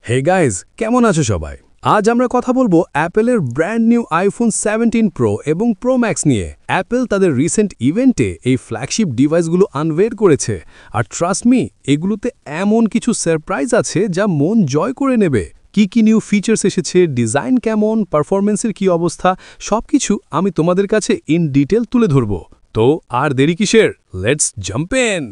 Hey guys, কেমন আছো সবাই? আজ আমরা কথা বলবো অ্যাপেলের ব্র্যান্ড নিউ আইফোন 17 প্রো এবং প্রো ম্যাক্স নিয়ে। অ্যাপেল তাদের রিসেন্ট ইভেন্টে এই ফ্ল্যাগশিপ ডিভাইসগুলো আনভেল করেছে, আর ট্রাস্ট মি, এগুলোতে এমন কিছু সারপ্রাইজ আছে যা মন জয় করে নেবে। কি নিউ ফিচার্স এসেছে, ডিজাইন কেমন, পারফরমেন্সের কি অবস্থা, সবকিছু আমি তোমাদের কাছে ইন ডিটেল তুলে ধরব। তো আর দেরি কিসের, let's jump in.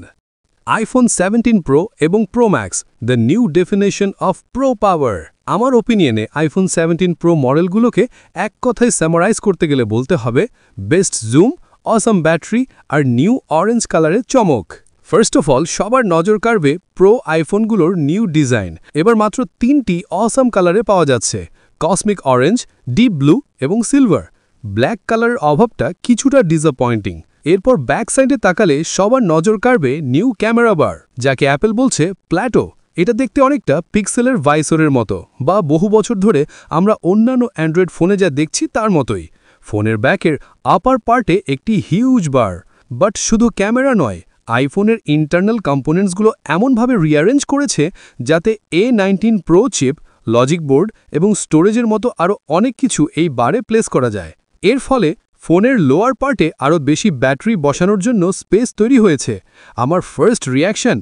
IPhone 17 pro এবং pro max, the new definition of pro power. আমার ওপিনিয়নে আইফোন 17 প্রো মডেলগুলোকে এক কথায় সামারাইজ করতে গেলে বলতে হবে বেস্ট জুম, অসাম ব্যাটারি আর নিউ অরেঞ্জ কালারের চমক। ফার্স্ট অফ অল, সবার নজর কাড়বে প্রো আইফোনগুলোর নিউ ডিজাইন। এবার মাত্র 3টি অসাম কালারে পাওয়া যাচ্ছে: কসমিক অরেঞ্জ, ডিপ ব্লু এবং সিলভার। ব্ল্যাক কালারের অভাবটা কিছুটা ডিসঅ্যাপয়েন্টিং। এরপর ব্যাক সাইডে তাকালে সবার নজর কাড়বে নিউ ক্যামেরা বার, যাকে অ্যাপেল বলছে প্ল্যাটো। এটা দেখতে অনেকটা পিক্সেলের ভাইসরের মতো, বা বহু বছর ধরে আমরা অন্যান্য অ্যান্ড্রয়েড ফোনে যা দেখছি তার মতোই। ফোনের ব্যাকের আপার পার্টে একটি হিউজ বার। বাট শুধু ক্যামেরা নয়, আইফোনের ইন্টারনাল কম্পোনেন্টসগুলো এমনভাবে রিঅ্যারেঞ্জ করেছে যাতে A19 pro chip, logic board এবং স্টোরেজের মতো আরও অনেক কিছু এই বারে প্লেস করা যায়। এর ফলে ফোনের লোয়ার পার্টে আরও বেশি ব্যাটারি বসানোর জন্য স্পেস তৈরি হয়েছে। আমার ফার্স্ট রিঅ্যাকশন,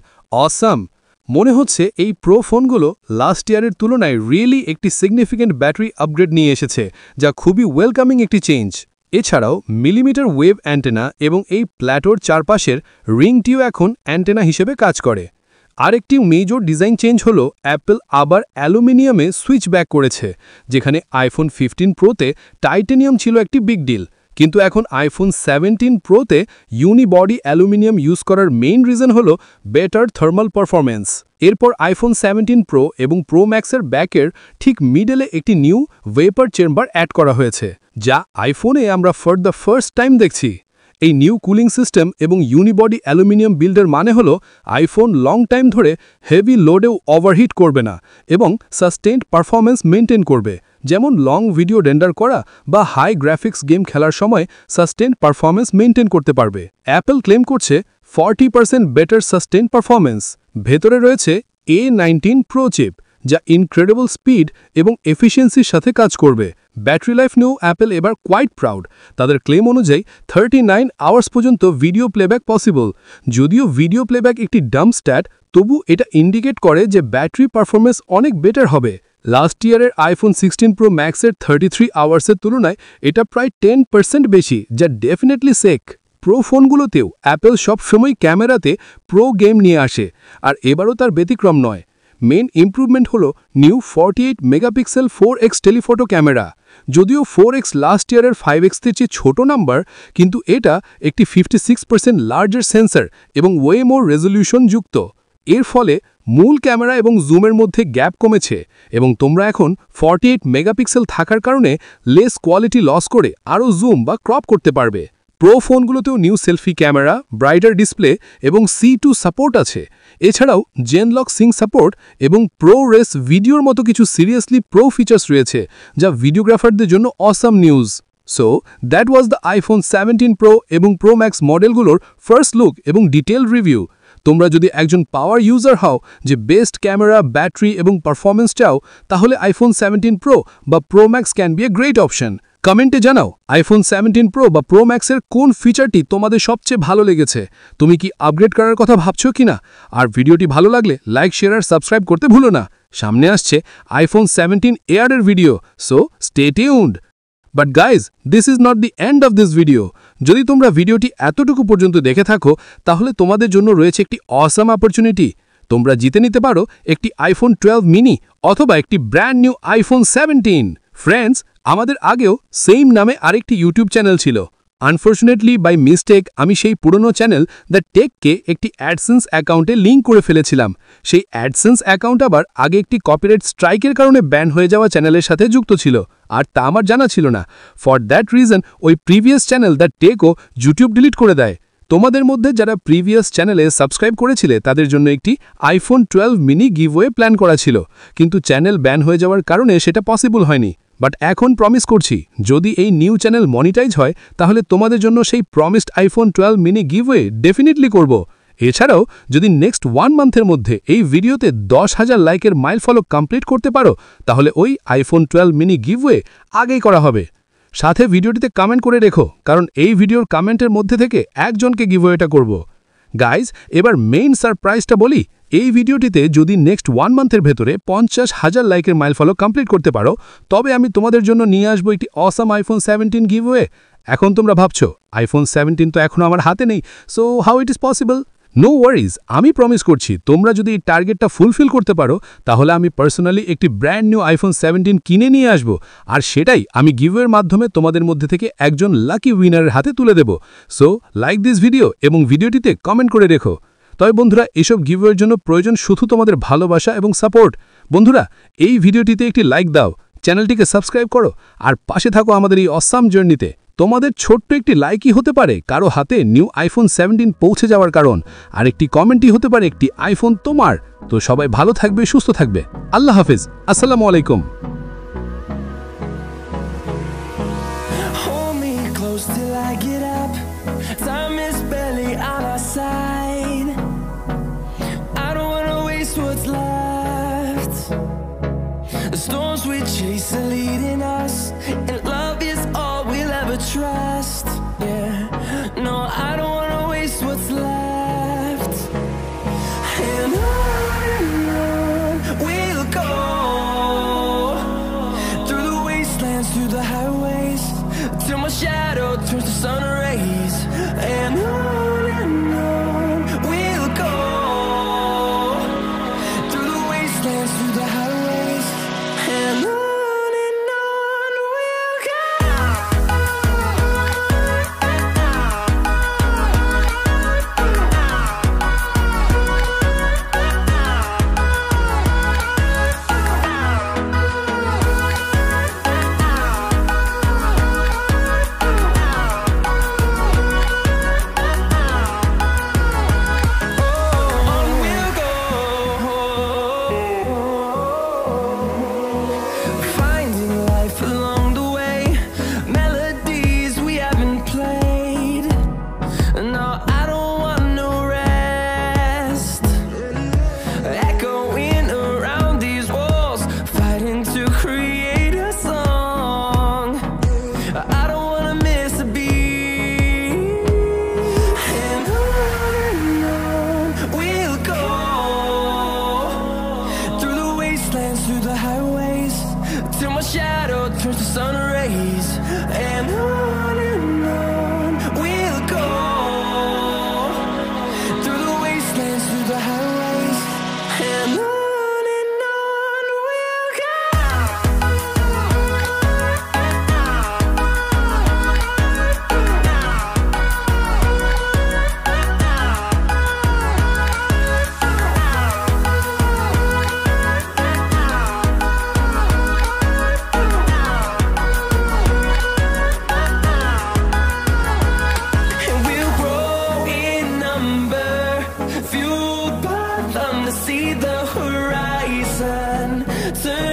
অসাম। মনে হচ্ছে এই প্রো ফোনগুলো লাস্ট ইয়ারের তুলনায় রিয়েলি একটি সিগনিফিক্যান্ট ব্যাটারি আপগ্রেড নিয়ে এসেছে, যা খুবই ওয়েলকামিং একটি চেঞ্জ। এছাড়াও মিলিমিটার ওয়েভ অ্যান্টেনা এবং এই প্ল্যাটোর চারপাশের রিংটিও এখন অ্যান্টেনা হিসেবে কাজ করে। আরেকটি মেজর ডিজাইন চেঞ্জ হলো অ্যাপেল আবার অ্যালুমিনিয়ামে সুইচ ব্যাক করেছে। যেখানে আইফোন 15 প্রোতে টাইটেনিয়াম ছিল একটি বিগ ডিল, কিন্তু এখন আইফোন 17 প্রোতে ইউনিবডি অ্যালুমিনিয়াম ইউজ করার মেইন রিজন হলো বেটার থার্মাল পারফরমেন্স। এরপর আইফোন 17 প্রো এবং প্রো ম্যাক্সের ব্যাকের ঠিক মিডলে একটি নিউ ভেপার চেম্বার অ্যাড করা হয়েছে, যা আইফোনে আমরা ফর দ্য ফার্স্ট টাইম দেখছি। এই নিউ কুলিং সিস্টেম এবং ইউনিবডি অ্যালুমিনিয়াম বিল্ডের মানে হলো আইফোন লং টাইম ধরে হেভি লোডেও ওভারহিট করবে না এবং সাস্টেইনড পারফরমেন্স মেনটেন করবে, যেমন লং ভিডিও রেন্ডার করা বা হাই গ্রাফিক্স গেম খেলার সময় সাস্টেইনড পারফরমেন্স মেনটেন করতে পারবে। অ্যাপেল ক্লেম করছে 40% বেটার সাস্টেইনড পারফরমেন্স। ভেতরে রয়েছে A19 প্রো চিপ, যা ইনক্রেডিবল স্পিড এবং এফিসিয়েন্সির সাথে কাজ করবে। ব্যাটারি লাইফ নিয়েও অ্যাপেল এবার কোয়াইট প্রাউড। তাদের ক্লেম অনুযায়ী 39 আওয়ার্স পর্যন্ত ভিডিও প্লেব্যাক পসিবল। যদিও ভিডিও প্লেব্যাক একটি ডাম্প স্ট্যাট, তবু এটা ইন্ডিকেট করে যে ব্যাটারি পারফরমেন্স অনেক বেটার হবে। লাস্ট ইয়ারের আইফোন 16 প্রো ম্যাক্সের 33 আওয়ার্সের তুলনায় এটা প্রায় 10% বেশি, যা ডেফিনেটলি সেক। প্রো ফোনগুলোতেও অ্যাপেল সবসময় ক্যামেরাতে প্রো গেম নিয়ে আসে, আর এবারও তার ব্যতিক্রম নয়। মেইন ইমপ্রুভমেন্ট হলো new 48 megapixel 4x telephoto camera. যদিও 4x লাস্ট ইয়ারের 5x এর চেয়ে ছোট নাম্বার, কিন্তু এটা একটি 56% লার্জার সেন্সর এবং ওয়ে মোর রেজলিউশন যুক্ত। এর ফলে মূল ক্যামেরা এবং জুমের মধ্যে গ্যাপ কমেছে, এবং তোমরা এখন 48 মেগাপিক্সেল থাকার কারণে লেস কোয়ালিটি লস করে আরও জুম বা ক্রপ করতে পারবে। প্রো ফোনগুলোতেও new selfie camera, brighter display এবং C2 সাপোর্ট আছে। এছাড়াও জেনলক সিঙ্ক সাপোর্ট এবং প্রো রেস ভিডিওর মতো কিছু সিরিয়াসলি প্রো ফিচার্স রয়েছে, যা ভিডিওগ্রাফারদের জন্য awesome news. So that was the iPhone 17 pro এবং প্রো ম্যাক্স মডেলগুলোর ফার্স্ট লুক এবং ডিটেল রিভিউ। তোমরা যদি একজন পাওয়ার ইউজার হও, যে বেস্ট ক্যামেরা, ব্যাটারি এবং পারফরমেন্স চাও, তাহলে আইফোন 17 প্রো বা pro max can B a great option. কমেন্টে জানাও আইফোন 17 প্রো বা প্রো ম্যাক্সের কোন ফিচারটি তোমাদের সবচেয়ে ভালো লেগেছে। তুমি কি আপগ্রেড করার কথা ভাবছো কিনা? আর ভিডিওটি ভালো লাগলে লাইক, শেয়ার আর সাবস্ক্রাইব করতে ভুলো না। সামনে আসছে আইফোন 17 এয়ারের video, so stay tuned. But guys, this is not the end of this video. যদি তোমরা ভিডিওটি এতটুকু পর্যন্ত দেখে থাকো, তাহলে তোমাদের জন্য রয়েছে একটি অসাম অপরচুনিটি। তোমরা জিতে নিতে পারো একটি আইফোন 12 মিনি অথবা একটি ব্র্যান্ড নিউ আইফোন 17। ফ্রেন্ডস, আমাদের আগেও সেম নামে আরেকটি ইউটিউব চ্যানেল ছিল। আনফর্চুনেটলি বাই মিস্টেক আমি সেই পুরনো চ্যানেল দ্য টেককে একটি অ্যাডসেন্স অ্যাকাউন্টে লিঙ্ক করে ফেলেছিলাম। সেই অ্যাডসেন্স অ্যাকাউন্ট আবার আগে একটি কপিরাইট স্ট্রাইকের কারণে ব্যান হয়ে যাওয়া চ্যানেলের সাথে যুক্ত ছিল, আর তা আমার জানা ছিল না। ফর দ্যাট রিজন ওই প্রিভিয়াস চ্যানেল দ্য টেকও ইউটিউব ডিলিট করে দেয়। তোমাদের মধ্যে যারা প্রিভিয়াস চ্যানেলে সাবস্ক্রাইব করেছিলে, তাদের জন্য একটি আইফোন 12 মিনি গিভওয়ে প্ল্যান করা ছিল, কিন্তু চ্যানেল ব্যান হয়ে যাওয়ার কারণে সেটা পসিবল হয়নি। বাট এখন প্রমিস করছি, যদি এই নিউ চ্যানেল মনিটাইজ হয়, তাহলে তোমাদের জন্য সেই promised iPhone 12 mini giveaway definitely করব। এছাড়াও যদি নেক্সট 1 মান্থের মধ্যে এই ভিডিওতে 10,000 লাইকের মাইল ফলো কমপ্লিট করতে পারো তাহলে ওই আইফোন 12 মিনি গিভওয়ে আগেই করা হবে। সাথে ভিডিওটিতে কমেন্ট করে রেখো, কারণ এই ভিডিওর কমেন্টের মধ্যে থেকে একজনকে গিভওয়েটা করব। গাইজ, এবার মেইন সারপ্রাইজটা বলি। এই ভিডিওটিতে যদি নেক্সট 1 মান্থের ভেতরে 50,000 লাইকের মাইল ফলো কমপ্লিট করতে পারো তবে আমি তোমাদের জন্য নিয়ে আসবো একটি অসাম আইফোন 17 গিভওয়ে। এখন তোমরা ভাবছো আইফোন 17 তো এখনো আমার হাতে নেই, so how it is possible? No worries, আমি প্রমিস করছি তোমরা যদি এই টার্গেটটা ফুলফিল করতে পারো তাহলে আমি পার্সোনালি একটি ব্র্যান্ড নিউ আইফোন 17 কিনে নিয়ে আসব, আর সেটাই আমি গিভওয়ের মাধ্যমে তোমাদের মধ্যে থেকে একজন লাকি উইনারের হাতে তুলে দেব। সো লাইক দিস ভিডিও এবং ভিডিওটিতে কমেন্ট করে রেখো। তবে বন্ধুরা, এসব গিভওয়ের জন্য প্রয়োজন শুধু তোমাদের ভালোবাসা এবং সাপোর্ট। বন্ধুরা, এই ভিডিওটিতে একটি লাইক দাও, চ্যানেলটিকে সাবস্ক্রাইব করো, আর পাশে থাকো আমাদের এই অসাম জার্নিতে। তোমাদের ছোট্ট একটি লাইকই হতে পারে কারো হাতে নিউ আইফোন 17 পৌঁছে যাওয়ার কারণ, আর একটি কমেন্টই হতে পারে একটি আইফোন তোমার। তো সবাই ভালো থাকবে, সুস্থ থাকবে। আল্লাহ হাফেজ, আসসালামু আলাইকুম। The storms we chase are leading us, and love is all we'll ever trust. Yeah, no, I don't wanna waste what's left. And on we'll go, through the wastelands, through the highways, till my shadow turns to sun rays. And on we'll go, through the wastelands, through the highways. And on we'll go. Through the highways, till my shadow turns to sun rays. And on we'll go, through the wastelands, through the highways. And on we'll go. See the horizon turn